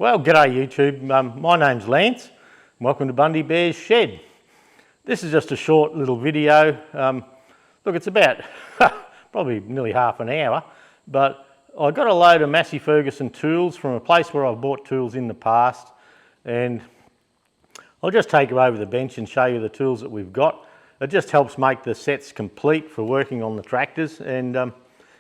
Well, g'day YouTube. My name's Lance. Welcome to Bundy Bear's Shed. This is just a short little video. Look, it's about probably nearly half an hour, but I got a load of Massey Ferguson tools from a place where I've bought tools in the past, and I'll just take you over the bench and show you the tools that we've got. It just helps make the sets complete for working on the tractors, and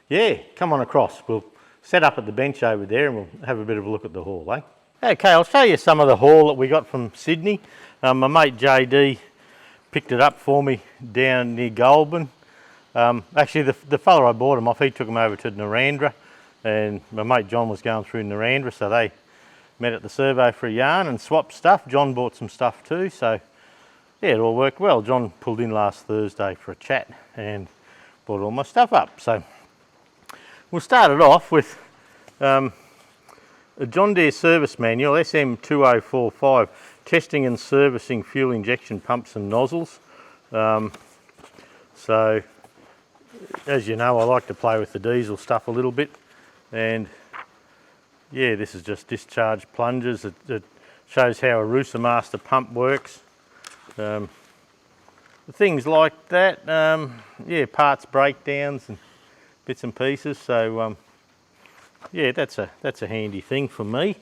yeah, come on across. We'll set up at the bench over there and we'll have a bit of a look at the haul, eh? Okay, I'll show you some of the haul that we got from Sydney. My mate JD picked it up for me down near Goulburn. Actually, the fella I bought them off, he took them over to Narrandera, and my mate John was going through Narrandera, so they met at the servo for a yarn and swapped stuff. John bought some stuff too, so yeah, it all worked well. John pulled in last Thursday for a chat and brought all my stuff up. So we'll start it off with a John Deere service manual, SM2045, testing and servicing fuel injection pumps and nozzles. So as you know, I like to play with the diesel stuff a little bit, and yeah, this is just discharge plungers. It shows how a Roosa Master pump works. Things like that, yeah, parts breakdowns and bits and pieces. So yeah, that's a handy thing for me.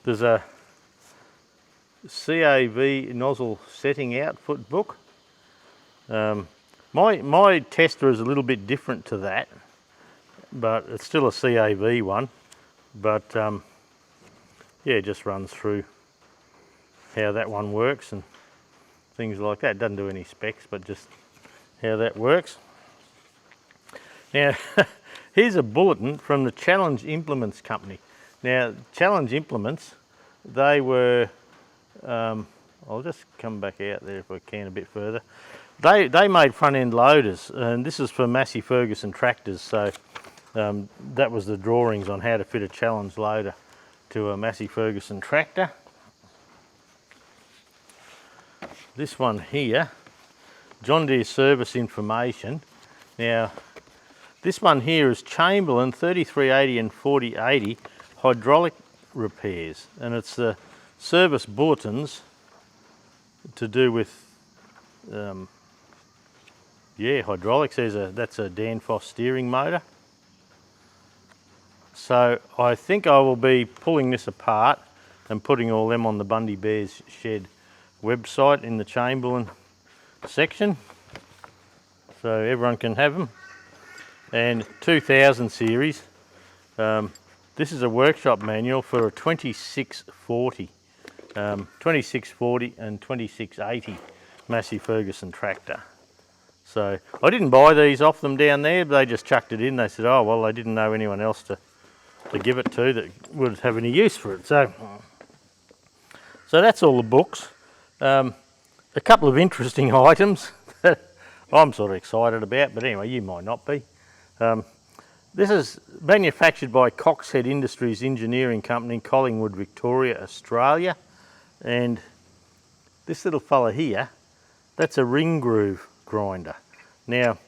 There's a CAV nozzle setting output book. My tester is a little bit different to that, but it's still a CAV one. But yeah, it just runs through how that one works and things like that. It doesn't do any specs, but just how that works. Now, here's a bulletin from the Challenge Implements company. Now, Challenge Implements, they were, I'll just come back out there if I can a bit further. They made front end loaders, and this is for Massey Ferguson tractors, so that was the drawings on how to fit a Challenge loader to a Massey Ferguson tractor. This one here, John Deere service information. Now, this one here is Chamberlain 3380 and 4080 hydraulic repairs, and it's the service bulletins to do with yeah, hydraulics. That's a Danfoss steering motor. So I think I will be pulling this apart and putting all them on the Bundy Bear's Shed website in the Chamberlain section, so everyone can have them. And 2000 series, this is a workshop manual for a 2640 and 2680 Massey Ferguson tractor. So I didn't buy these off them down there, but they just chucked it in. They said, oh well, they didn't know anyone else to give it to that would have any use for it. So that's all the books. A couple of interesting items that I'm sort of excited about, but anyway, you might not be. This is manufactured by Coxhead Industries Engineering Company, Collingwood, Victoria, Australia. And this little fella here, that's a ring groove grinder. Now,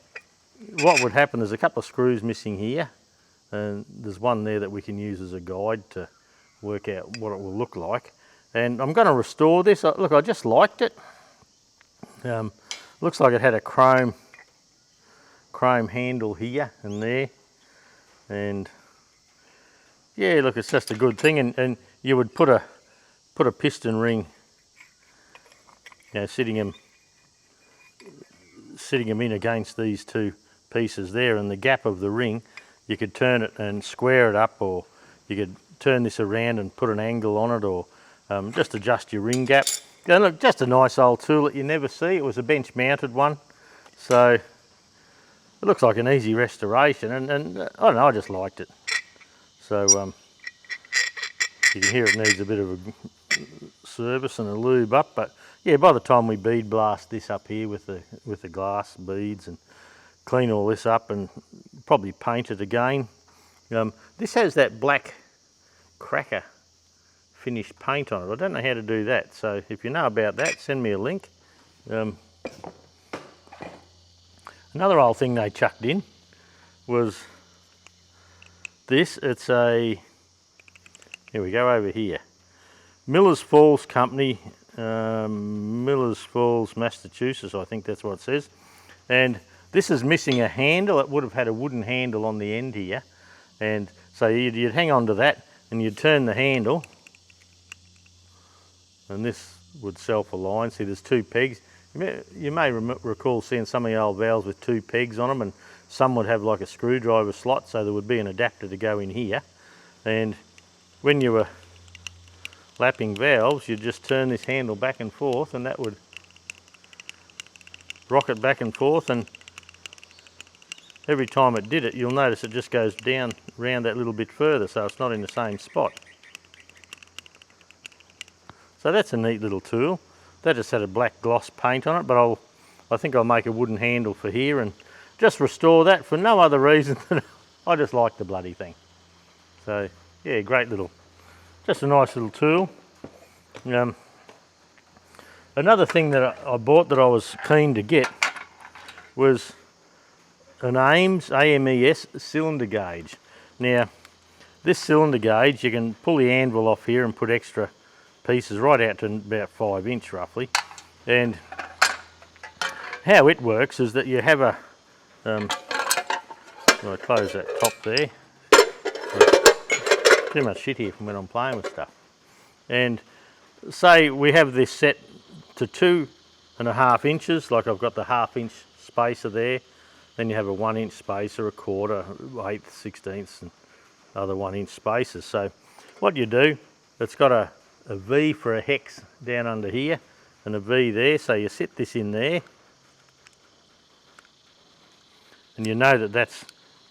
what would happen, there's a couple of screws missing here, and there's one there that we can use as a guide to work out what it will look like. And I'm going to restore this. Look, I just liked it. Looks like it had a chrome handle here and there, and yeah, look, it's just a good thing. And you would put a piston ring, you know, sitting them in against these two pieces there, and the gap of the ring, you could turn it and square it up, or you could turn this around and put an angle on it, or just adjust your ring gap. And look, just a nice old tool that you never see. It was a bench mounted one, so it looks like an easy restoration, and I don't know, I just liked it. So you can hear it needs a bit of a service and a lube up, but yeah, by the time we bead blast this up here with the glass beads and clean all this up and probably paint it again. This has that black cracker finished paint on it. I don't know how to do that, so if you know about that, send me a link. Another old thing they chucked in was this. It's a here we go over here. Millers Falls Company, Millers Falls, Massachusetts, I think that's what it says. And this is missing a handle. It would have had a wooden handle on the end here. And so you'd hang on to that and you'd turn the handle and this would self-align. See, there's two pegs. You may recall seeing some of the old valves with two pegs on them, and some would have like a screwdriver slot, so there would be an adapter to go in here. And when you were lapping valves, you'd just turn this handle back and forth and that would rock it back and forth, and every time it did it, you'll notice it just goes down around that little bit further, so it's not in the same spot. So that's a neat little tool. That just had a black gloss paint on it, but I think I'll make a wooden handle for here and just restore that for no other reason than I just like the bloody thing. So yeah, great little, just a nice little tool. Another thing that I bought that I was keen to get was an AMES, AMES cylinder gauge. Now, this cylinder gauge, you can pull the anvil off here and put extra pieces right out to about 5 inch roughly. And how it works is that you have a, I'll close that top there. Too much shit here from when I'm playing with stuff. And say we have this set to 2.5 inches, like I've got the 1/2 inch spacer there. Then you have a 1 inch spacer, a quarter, 1/8, 1/16, and other 1 inch spacers. So what you do, it's got a V for a hex down under here and a V there. So you set this in there and you know that that's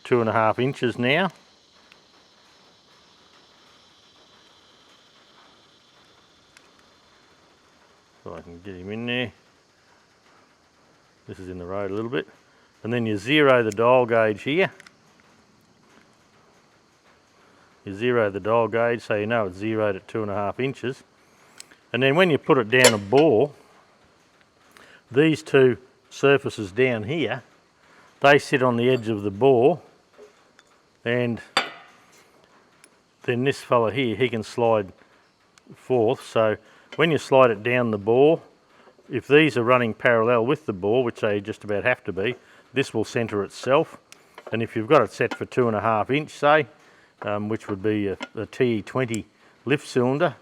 2.5 inches now. So I can get him in there. This is in the road a little bit. And then you zero the dial gauge here. You zero the dial gauge so you know it's zeroed at 2.5 inches. And then when you put it down a bore, these two surfaces down here, they sit on the edge of the bore, and then this fella here, he can slide forth. So when you slide it down the bore, if these are running parallel with the bore, which they just about have to be, this will centre itself. And if you've got it set for 2.5 inch, say, which would be a TE20 lift cylinder,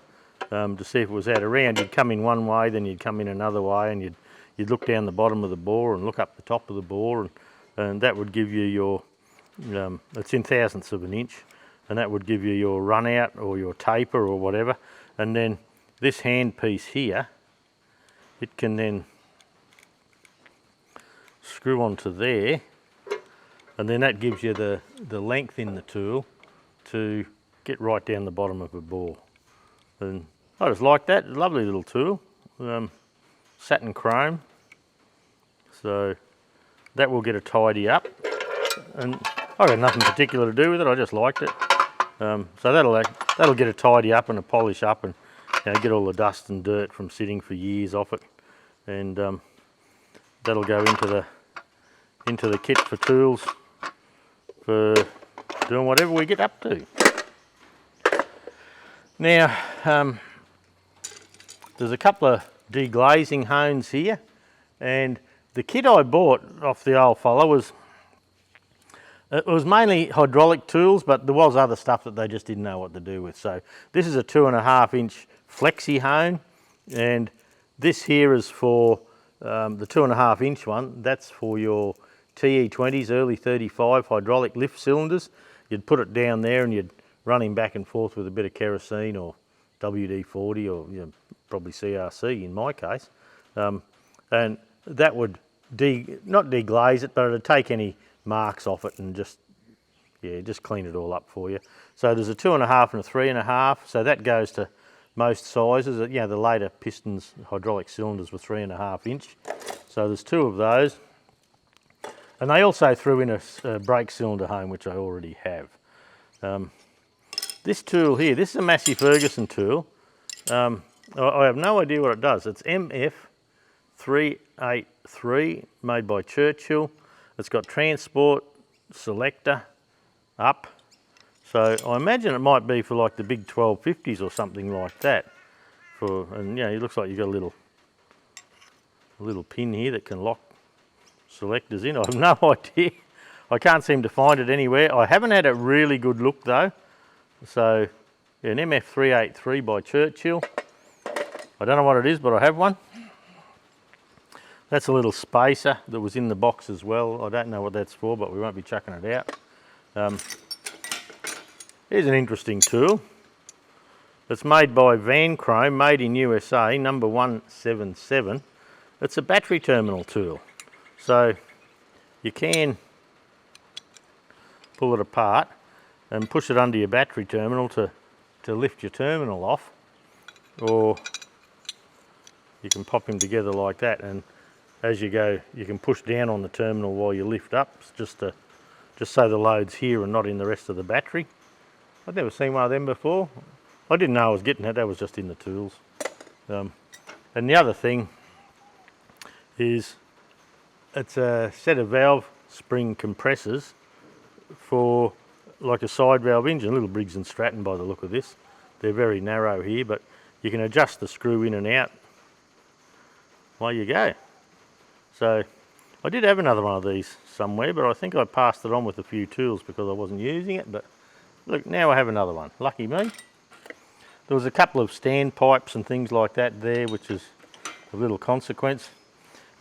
to see if it was out around, you'd come in one way, then you'd come in another way, and you'd look down the bottom of the bore and look up the top of the bore, and that would give you your, it's in thousandths of an inch, and that would give you your run out or your taper or whatever. And then this hand piece here, it can then screw onto there, and then that gives you the length in the tool to get right down the bottom of a bore. And I just like that, lovely little tool, satin chrome, so that will get a tidy up, and I got nothing particular to do with it, I just liked it. So that'll get a tidy up and a polish up, and get all the dust and dirt from sitting for years off it, and that'll go into the kit for tools for doing whatever we get up to. Now, there's a couple of deglazing hones here, and the kit I bought off the old fella was mainly hydraulic tools, but there was other stuff that they just didn't know what to do with. So this is a 2.5 inch flexi hone, and this here is for the 2.5 inch one. That's for your TE20s, early 35 hydraulic lift cylinders. You'd put it down there and you'd run him back and forth with a bit of kerosene or WD-40 or probably CRC in my case. And that would not deglaze it, but it'd take any marks off it and just clean it all up for you. So there's a 2.5 and a 3.5, so that goes to most sizes. The later pistons, hydraulic cylinders were 3.5 inch. So there's two of those. And they also threw in a brake cylinder home, which I already have. This tool here, this is a Massey Ferguson tool. I have no idea what it does. It's MF383, made by Churchill. It's got transport, selector, up, So I imagine it might be for like the big 1250s or something like that. And you know, it looks like you've got a little pin here that can lock selectors in. I have no idea. I can't seem to find it anywhere. I haven't had a really good look though. So yeah, an MF383 by Churchill. I don't know what it is, but I have one. That's a little spacer that was in the box as well. I don't know what that's for, but we won't be chucking it out. Here's an interesting tool. It's made by Vanchrome, made in USA, number 177. It's a battery terminal tool. So you can pull it apart and push it under your battery terminal to lift your terminal off, or you can pop them together like that, and as you go you can push down on the terminal while you lift up, just so the load's here and not in the rest of the battery. I've never seen one of them before. I didn't know I was getting that was just in the tools. And the other thing is it's a set of valve spring compressors for like a side valve engine, little Briggs and Stratton by the look of this. They're very narrow here, but you can adjust the screw in and out while you go. So I did have another one of these somewhere, but I think I passed it on with a few tools because I wasn't using it. But look, now I have another one. Lucky me. There was a couple of stand pipes and things like that there, which is of little consequence.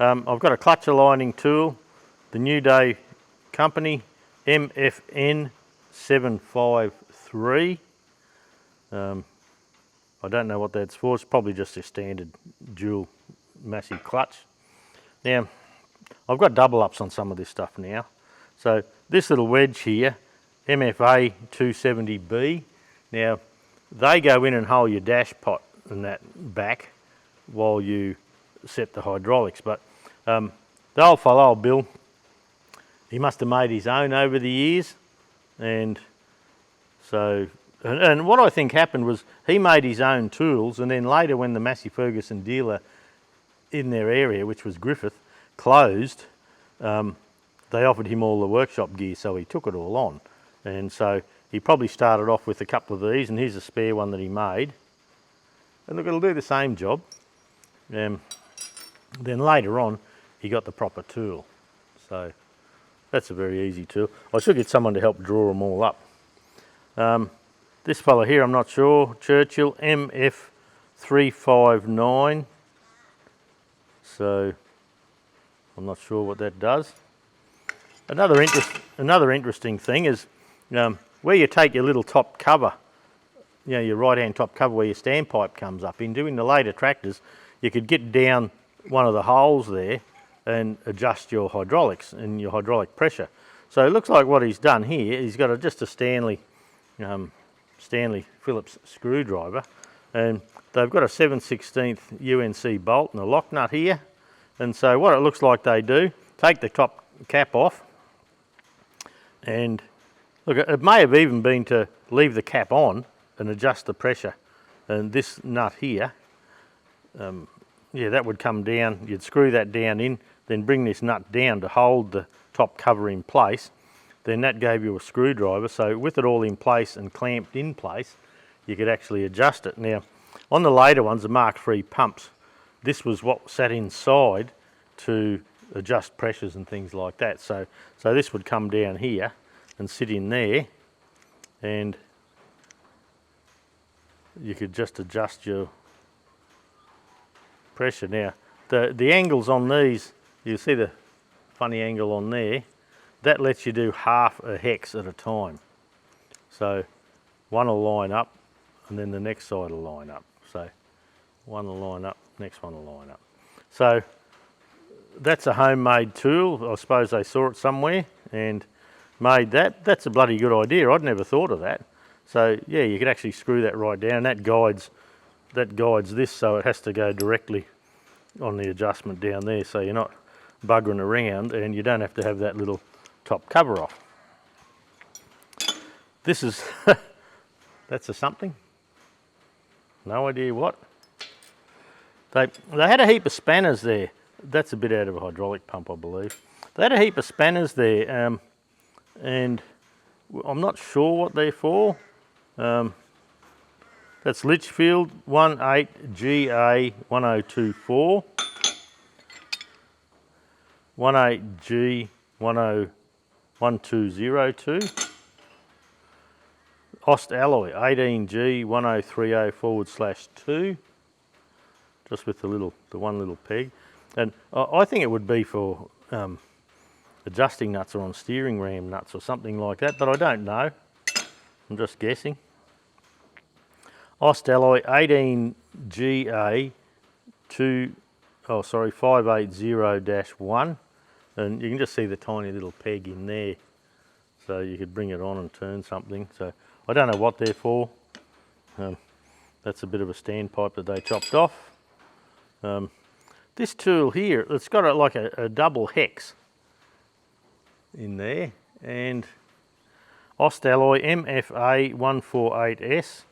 I've got a clutch aligning tool, the New Day company, MFN 753. I don't know what that's for. It's probably just a standard dual Massey clutch. Now, I've got double ups on some of this stuff now. So this little wedge here, MFA 270B. Now, they go in and hold your dash pot and that back while you set the hydraulics. But the old fellow, old Bill, he must have made his own over the years. And so, and what I think happened was he made his own tools, and then later when the Massey Ferguson dealer in their area, which was Griffith, closed, they offered him all the workshop gear, so he took it all on. And so he probably started off with a couple of these, and here's a spare one that he made. And look, it'll do the same job. Then later on, he got the proper tool. So that's a very easy tool. I should get someone to help draw them all up. This fella here, I'm not sure, Churchill MF359. So I'm not sure what that does. Another interesting thing is where you take your little top cover, you know, your right hand top cover where your standpipe comes up in. Doing the later tractors, you could get down one of the holes there and adjust your hydraulics and your hydraulic pressure. So it looks like what he's done here, he's got just a Stanley Phillips screwdriver, and they've got a 7/16 UNC bolt and a lock nut here. And so what it looks like they do, take the top cap off, and look, it may have even been to leave the cap on and adjust the pressure. And this nut here, yeah, that would come down, you'd screw that down in, then bring this nut down to hold the top cover in place. Then that gave you a screwdriver, so with it all in place and clamped in place, you could actually adjust it. Now, on the later ones, the Mark III pumps, this was what sat inside to adjust pressures and things like that. So this would come down here and sit in there, and you could just adjust your pressure. Now, the angles on these, you see the funny angle on there, that lets you do half a hex at a time. So one will line up and then the next side will line up. So one will line up, next one will line up. So that's a homemade tool. I suppose they saw it somewhere and made that. That's a bloody good idea. I'd never thought of that. So yeah, you could actually screw that right down. That guides this, so it has to go directly on the adjustment down there, so you're not buggering around and you don't have to have that little top cover off. This is, that's a something. No idea what. They had a heap of spanners there. That's a bit out of a hydraulic pump, I believe. They had a heap of spanners there, and I'm not sure what they're for. That's Litchfield 18GA1024, 18G1202, Ost alloy 18G1030/2, just with the one little peg. And I think it would be for adjusting nuts or on steering ram nuts or something like that, but I don't know. I'm just guessing. Ost alloy 580-1, and you can just see the tiny little peg in there, so you could bring it on and turn something. So I don't know what they're for. That's a bit of a standpipe that they chopped off. This tool here, it's got like a double hex in there, and Ost alloy MFA148S.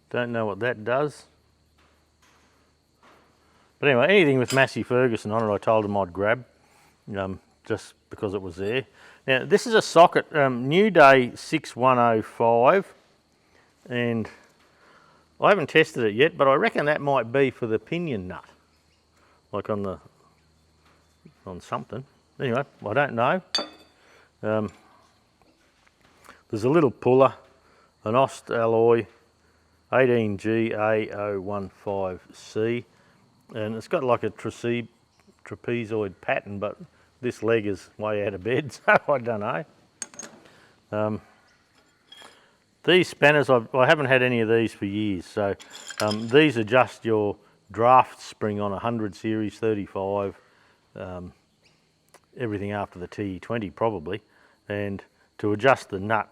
Don't know what that does. But anyway, anything with Massey Ferguson on it, I told them I'd grab, just because it was there. Now, this is a socket, New Day 6105, and I haven't tested it yet, but I reckon that might be for the pinion nut, like on something. Anyway, I don't know. There's a little puller, an Ost alloy 18GA015C, and it's got like a trapezoid pattern, but this leg is way out of bed, so I don't know. These spanners, I haven't had any of these for years, so these adjust your draft spring on a 100 series 35, everything after the TE20 probably, and to adjust the nut,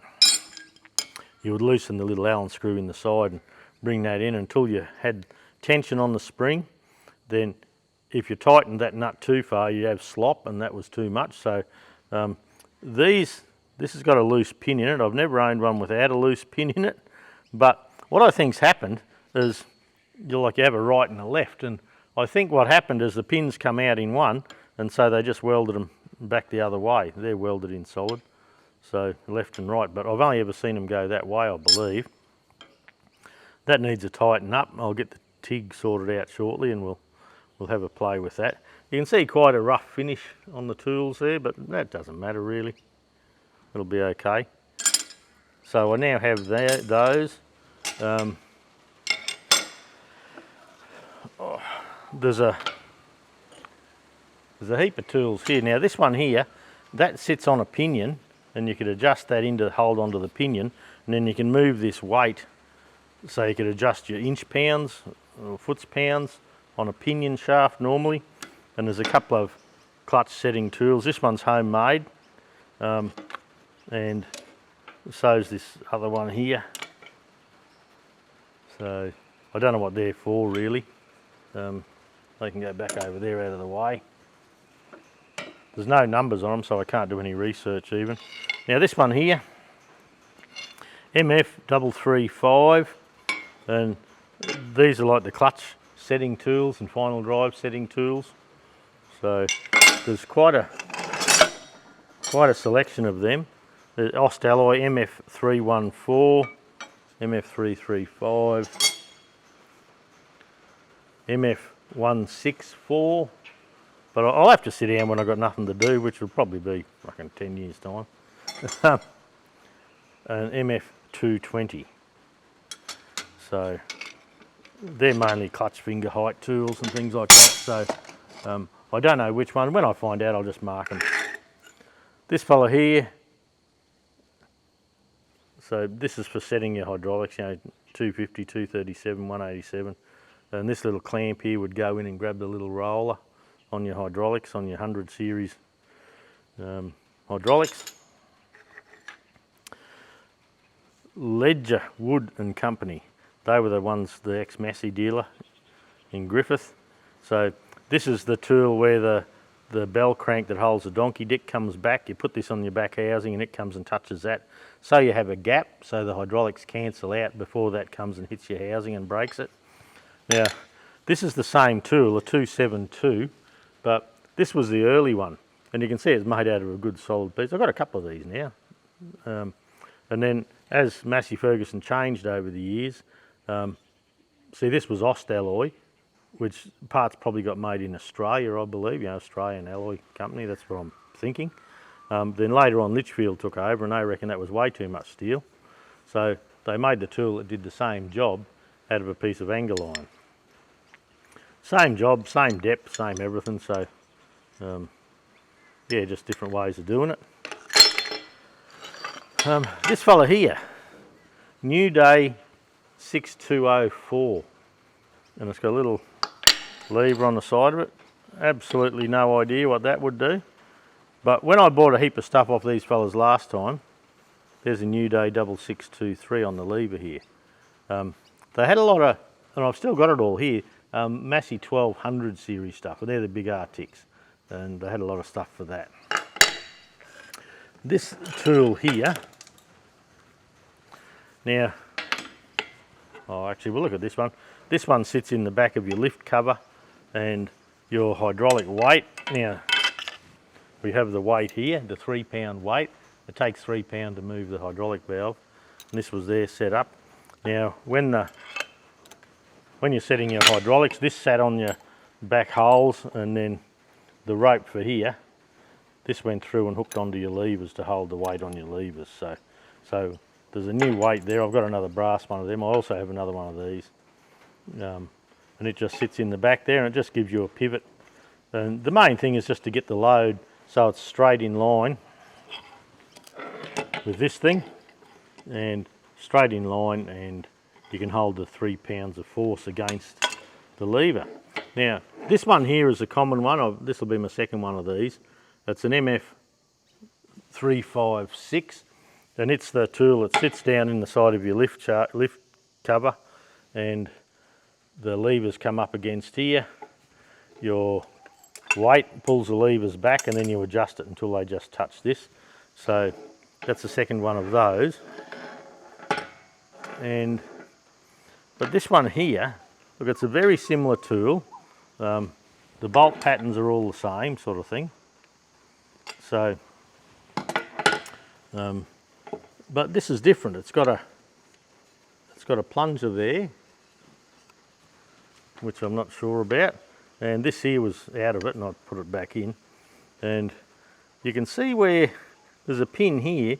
you would loosen the little Allen screw in the side and bring that in until you had tension on the spring. Then if you tightened that nut too far, you'd have slop, and that was too much. So this has got a loose pin in it. I've never owned one without a loose pin in it, but what I think's happened is you have a right and a left, and I think what happened is the pins come out in one, and so they just welded them back the other way. They're welded in solid, so left and right, but I've only ever seen them go that way, I believe. That needs a tighten up. I'll get the TIG sorted out shortly, and we'll have a play with that. You can see quite a rough finish on the tools there, but that doesn't matter really. It'll be okay. So I now have those. There's a heap of tools here. Now this one here, that sits on a pinion, and you could adjust that in to hold onto the pinion, and then you can move this weight, so you could adjust your inch pounds or foots pounds on a pinion shaft normally. And there's a couple of clutch setting tools. This one's homemade, and so's this other one here. So I don't know what they're for really. They can go back over there out of the way. There's no numbers on them, so I can't do any research even. Now this one here, MF335, and these are like the clutch setting tools and final drive setting tools. So there's quite a selection of them. The Ost alloy MF314, MF335, MF164. But I'll have to sit down when I've got nothing to do, which will probably be fucking 10 years time. And MF220. So they're mainly clutch finger height tools and things like that. So I don't know which one. When I find out, I'll just mark them. This fella here, so this is for setting your hydraulics, 250, 237, 187. And this little clamp here would go in and grab the little roller on your hydraulics, on your 100 series hydraulics. Ledger Wood and Company. They were the ones, the ex-Massey dealer in Griffith. So this is the tool where the bell crank that holds the donkey dick comes back. You put this on your back housing and it comes and touches that. So you have a gap so the hydraulics cancel out before that comes and hits your housing and breaks it. Now, this is the same tool, a 272, but this was the early one. And you can see it's made out of a good solid piece. I've got a couple of these now. And then as Massey Ferguson changed over the years, see, this was Ost alloy, which parts probably got made in Australia, I believe, you know, Australian alloy company, that's what I'm thinking. Then later on Litchfield took over and they reckon that was way too much steel. So they made the tool that did the same job out of a piece of angle iron. Same job, same depth, same everything, so yeah, just different ways of doing it. This fella here, New Day 6204, and it's got a little lever on the side of it. Absolutely no idea what that would do. But when I bought a heap of stuff off these fellas last time, there's a New Day 6623 on the lever here. They had a lot of, and I've still got it all here, Massey 1200 series stuff, and they're the big Arctics, and they had a lot of stuff for that. This tool here, now, oh actually we'll look at this one. This one sits in the back of your lift cover and your hydraulic weight. Now, we have the weight here, the 3 pound weight. It takes 3 pounds to move the hydraulic valve, and this was there set up. Now, when you're setting your hydraulics, this sat on your back holes, and then the rope for here, this went through and hooked onto your levers to hold the weight on your levers. So there's a new weight there. I've got another brass one of them. I also have another one of these. And it just sits in the back there and it just gives you a pivot. And the main thing is just to get the load so it's straight in line with this thing, and straight in line, and you can hold the 3 pounds of force against the lever. Now, this one here is a common one. This will be my second one of these. It's an MF356, and it's the tool that sits down in the side of your lift cover, and the levers come up against here. Your weight pulls the levers back, and then you adjust it until they just touch this. So that's the second one of those. But this one here, look, it's a very similar tool. The bolt patterns are all the same sort of thing. So, but this is different. It's got a plunger there, which I'm not sure about. And this here was out of it, and I put it back in. And you can see where there's a pin here,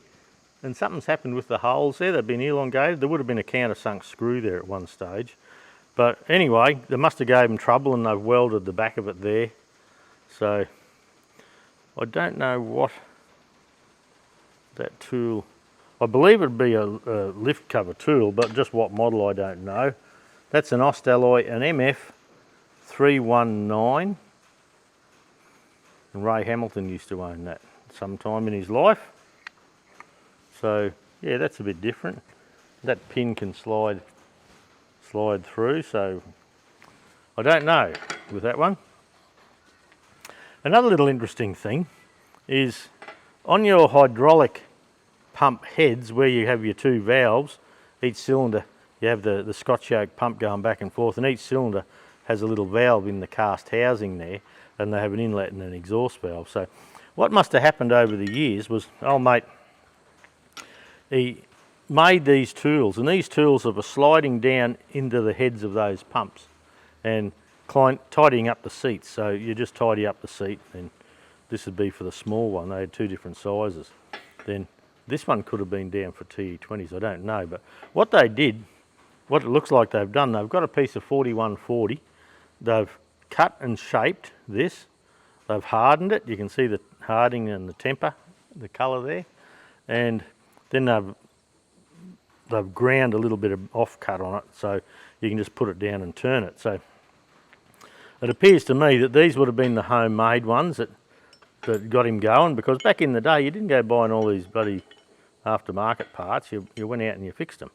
and something's happened with the holes there. They've been elongated. There would have been a countersunk screw there at one stage. But anyway, they must have gave them trouble, and they've welded the back of it there. So I don't know what that tool, I believe it'd be a lift cover tool, but just what model I don't know. That's an Ost alloy, an MF319. And Ray Hamilton used to own that sometime in his life. So yeah, that's a bit different. That pin can slide through, so I don't know with that one. Another little interesting thing is on your hydraulic pump heads, where you have your two valves, each cylinder, you have the Scotch yoke pump going back and forth, and each cylinder has a little valve in the cast housing there, and they have an inlet and an exhaust valve. So what must have happened over the years was, old mate, he made these tools, and these tools are sliding down into the heads of those pumps and tidying up the seats. So you just tidy up the seat, and this would be for the small one. They had two different sizes. Then this one could have been down for TE20s, I don't know. But what they did, what it looks like they've done, they've got a piece of 4140, they've cut and shaped this, they've hardened it, you can see the hardening and the temper, the colour there, and then they've ground a little bit of offcut on it, so you can just put it down and turn it. So it appears to me that these would have been the homemade ones that got him going, because back in the day you didn't go buying all these bloody aftermarket parts, you went out and you fixed them.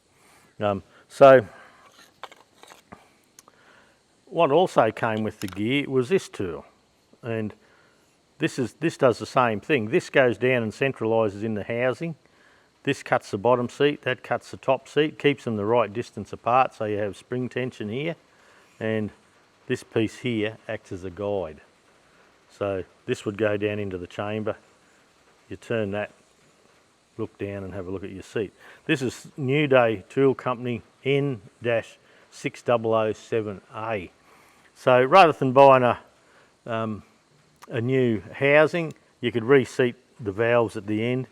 So what also came with the gear was this tool, and this does the same thing. This goes down and centralises in the housing. This cuts the bottom seat, that cuts the top seat, keeps them the right distance apart, so you have spring tension here, and this piece here acts as a guide. So this would go down into the chamber, you turn that look down and have a look at your seat. This is New Day Tool Company N-6007A. So rather than buying a new housing, you could reseat the valves at the end.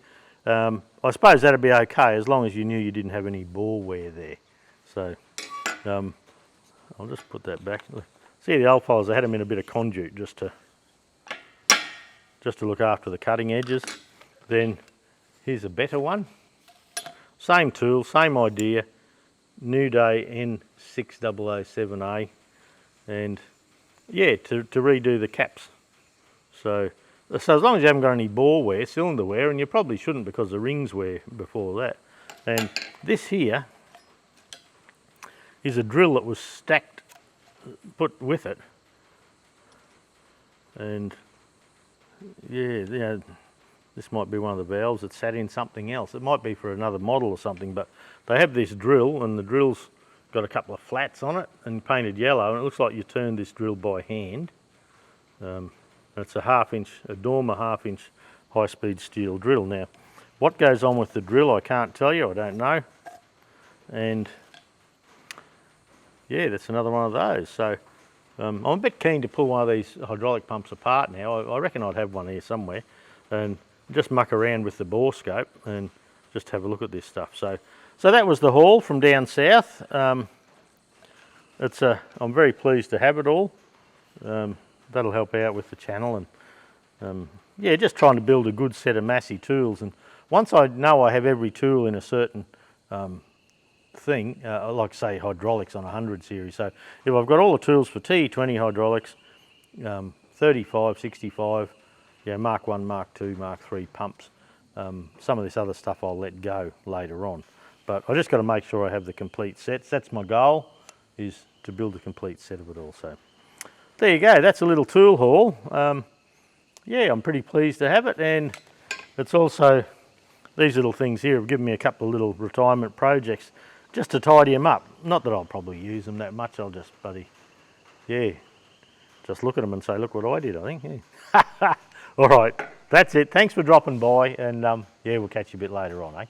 I suppose that'd be okay as long as you knew you didn't have any bore wear there. So I'll just put that back. See the old files, I had them in a bit of conduit just to look after the cutting edges. Then here's a better one. Same tool, same idea. New Day N6007A, and yeah, to redo the caps. So as long as you haven't got any bore wear, cylinder wear, and you probably shouldn't because the rings wear before that. And this here is a drill that was stacked, put with it, and yeah, this might be one of the valves that sat in something else. It might be for another model or something, but they have this drill, and the drill's got a couple of flats on it and painted yellow, and it looks like you turn this drill by hand. It's a Dormer half-inch high-speed steel drill. Now, what goes on with the drill, I can't tell you, I don't know. And yeah, that's another one of those. So I'm a bit keen to pull one of these hydraulic pumps apart now. I reckon I'd have one here somewhere, and just muck around with the bore scope and just have a look at this stuff. So that was the haul from down south. I'm very pleased to have it all. That'll help out with the channel, and yeah, just trying to build a good set of Massey tools. And once I know I have every tool in a certain thing, like say hydraulics on a 100 series. So if I've got all the tools for T20 hydraulics, 35, 65, yeah, Mark 1, Mark 2, Mark 3 pumps, some of this other stuff I'll let go later on. But I just got to make sure I have the complete sets. That's my goal, is to build a complete set of it all. So there you go, that's a little tool haul. Yeah, I'm pretty pleased to have it, and it's also, these little things here have given me a couple of little retirement projects just to tidy them up. Not that I'll probably use them that much, I'll just yeah, just look at them and say, look what I did, I think. Yeah. All right, that's it. Thanks for dropping by, and yeah, we'll catch you a bit later on, eh?